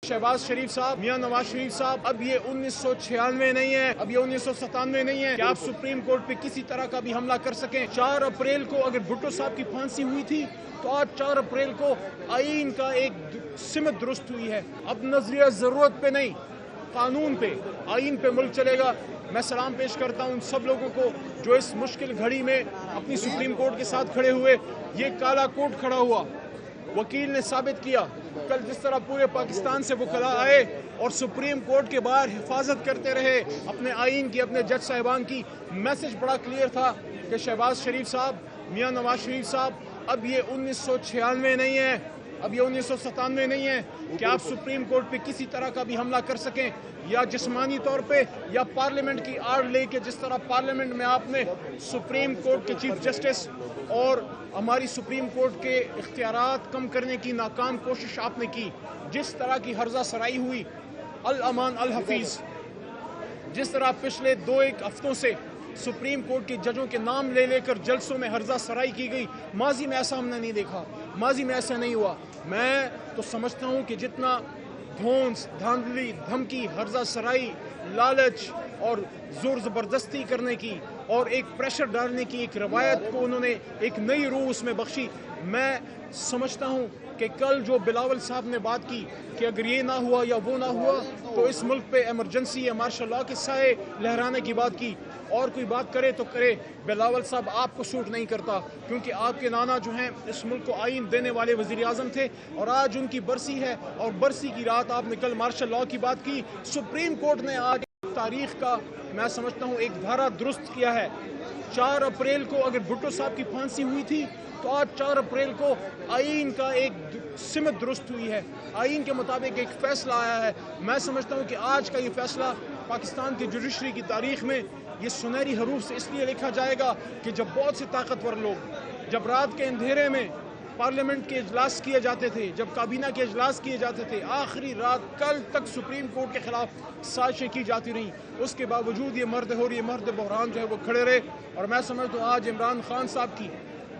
शहबाज शरीफ साहब, मियां नवाज शरीफ साहब, अब ये 1996 नहीं है, अब ये 1997 नहीं है कि आप सुप्रीम कोर्ट पे किसी तरह का भी हमला कर सकें। 4 अप्रैल को अगर भुट्टो साहब की फांसी हुई थी तो आज 4 अप्रैल को आईन का एक सिमत दुरुस्त हुई है। अब नजरिया जरूरत पे नहीं, कानून पे, आईन पे मुल्क चलेगा। मैं सलाम पेश करता हूँ उन सब लोगों को जो इस मुश्किल घड़ी में अपनी सुप्रीम कोर्ट के साथ खड़े हुए। ये काला कोट खड़ा हुआ, वकील ने साबित किया, कल जिस तरह पूरे पाकिस्तान से वकला आए और सुप्रीम कोर्ट के बाहर हिफाजत करते रहे अपने आईन की, अपने जज साहिबान की। मैसेज बड़ा क्लियर था कि शहबाज शरीफ साहब, मियां नवाज शरीफ साहब, अब ये 1996 नहीं है, अब ये 1997 नहीं है कि आप सुप्रीम कोर्ट पे किसी तरह का भी हमला कर सकें, या जिस्मानी तौर पे या पार्लियामेंट की आड़ लेके, जिस तरह पार्लियामेंट में आपने सुप्रीम कोर्ट के चीफ जस्टिस और हमारी सुप्रीम कोर्ट के इख्तियारात कम करने की नाकाम कोशिश आपने की। जिस तरह की हर्जा सराई हुई, अल अमान अल हफीज, जिस तरह पिछले 2-1 हफ्तों से सुप्रीम कोर्ट के जजों के नाम ले लेकर जलसों में हर्जा सराई की गई, माजी में ऐसा हमने नहीं देखा, माजी में ऐसा नहीं हुआ। मैं तो समझता हूँ कि जितना धौंस, धांधली, धमकी, हर्जा सराई, लालच और जोर ज़बरदस्ती करने की और एक प्रेशर डालने की एक रवायत को उन्होंने एक नई रूह उसमें बख्शी। मैं समझता हूँ कि कल जो बिलावल साहब ने बात की कि अगर ये ना हुआ या वो ना हुआ तो इस मुल्क पे इमरजेंसी या मार्शल लॉ के साए लहराने की बात की, और कोई बात करे तो करे, बिलावल साहब आपको सूट नहीं करता, क्योंकि आपके नाना जो हैं इस मुल्क को आइन देने वाले वज़ीर आज़म थे और आज उनकी बरसी है, और बरसी की रात आपने कल मार्शल लॉ की बात की। सुप्रीम कोर्ट ने आज तारीख का, मैं समझता हूँ, एक धारा दुरुस्त किया है। 4 अप्रैल को अगर भुट्टो साहब की फांसी हुई थी तो आज 4 अप्रैल को आईन का एक सिमत दुरुस्त हुई है, आईन के मुताबिक एक फ़ैसला आया है। मैं समझता हूँ कि आज का ये फ़ैसला पाकिस्तान की जुडिशरी की तारीख में ये सुनहरी हरूफ से इसलिए लिखा जाएगा कि जब बहुत से ताकतवर लोग, जब रात के अंधेरे में पार्लियामेंट के इजलास किए जाते थे, जब काबीना के इजलास किए जाते थे, आखिरी रात कल तक सुप्रीम कोर्ट के खिलाफ साजिशें की जाती रहीं, उसके बावजूद ये मर्द बहरान जो है वो खड़े रहे। और मैं समझता हूँ आज इमरान खान साहब की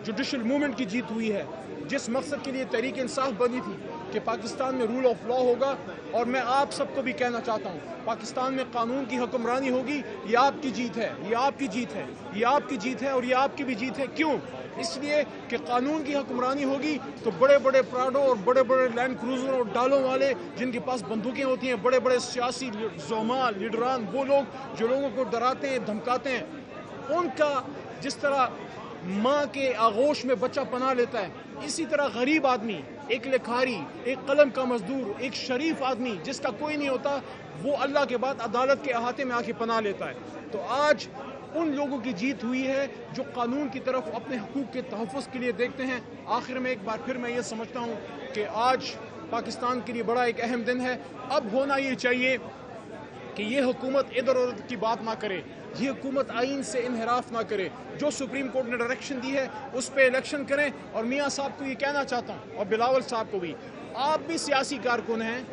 जुडिशल मूवमेंट की जीत हुई है, जिस मकसद के लिए तहरीक इंसाफ बनी थी कि पाकिस्तान में रूल ऑफ लॉ होगा। और मैं आप सबको भी कहना चाहता हूँ, पाकिस्तान में कानून की हुक्मरानी होगी। ये आपकी जीत है, ये आपकी जीत है, ये आपकी जीत है और ये आपकी भी जीत है। क्यों? इसलिए कि कानून की हुक्मरानी होगी तो बड़े बड़े प्राडो और बड़े बड़े लैंड क्रूजर और डालों वाले जिनके पास बंदूकें होती हैं, बड़े बड़े सियासी ज़ोमा लीडरान, वो लोग जो लोगों को डराते हैं, धमकाते हैं, उनका जिस तरह माँ के आगोश में बच्चा पनाह लेता है, इसी तरह गरीब आदमी, एक लिखारी, एक कलम का मजदूर, एक शरीफ आदमी जिसका कोई नहीं होता, वो अल्लाह के बाद अदालत के अहाते में आके पनाह लेता है। तो आज उन लोगों की जीत हुई है जो कानून की तरफ अपने हकूक़ के तहफ़्फ़ुज़ के लिए देखते हैं। आखिर में एक बार फिर मैं ये समझता हूँ कि आज पाकिस्तान के लिए बड़ा एक अहम दिन है। अब होना ये चाहिए कि ये हुकूमत इधर उधर की बात ना करे, ये हुकूमत आइन से इनहराफ ना करे। जो सुप्रीम कोर्ट ने डायरेक्शन दी है उस पर इलेक्शन करें। और मियाँ साहब को ये कहना चाहता हूँ, और बिलावल साहब को भी, आप भी सियासी कारकुन हैं,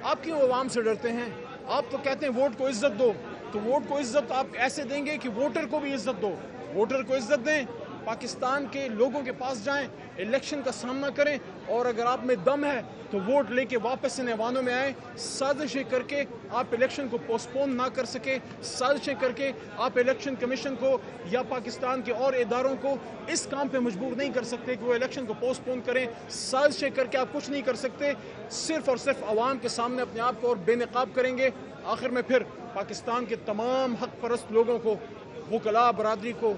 आप क्यों अवाम से डरते हैं? आप तो कहते हैं वोट को इज्जत दो, तो वोट को इज्जत आप ऐसे देंगे कि वोटर को भी इज्जत दो, वोटर को इज्जत दें, पाकिस्तान के लोगों के पास जाएं, इलेक्शन का सामना करें, और अगर आप में दम है तो वोट लेके वापस इन ऐवानों में आए। साजिशें करके आप इलेक्शन को पोस्टपोन ना कर सके, साजिशें करके आप इलेक्शन कमीशन को या पाकिस्तान के और इदारों को इस काम पे मजबूर नहीं कर सकते कि वो इलेक्शन को पोस्टपोन करें। साजिशें करके आप कुछ नहीं कर सकते, सिर्फ और सिर्फ आवाम के सामने अपने आप को और बेनकाब करेंगे। आखिर में फिर पाकिस्तान के तमाम हक परस्त लोगों को, वकला बरादरी को,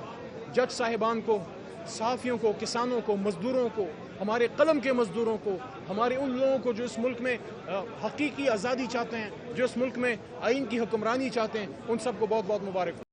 जज साहिबान को, सहाफ़ियों को, किसानों को, मज़दूरों को, हमारे कलम के मज़दूरों को, हमारे उन लोगों को जो इस मुल्क में हकीकी आज़ादी चाहते हैं, जो इस मुल्क में आइन की हुक्मरानी चाहते हैं, उन सबको बहुत बहुत मुबारक।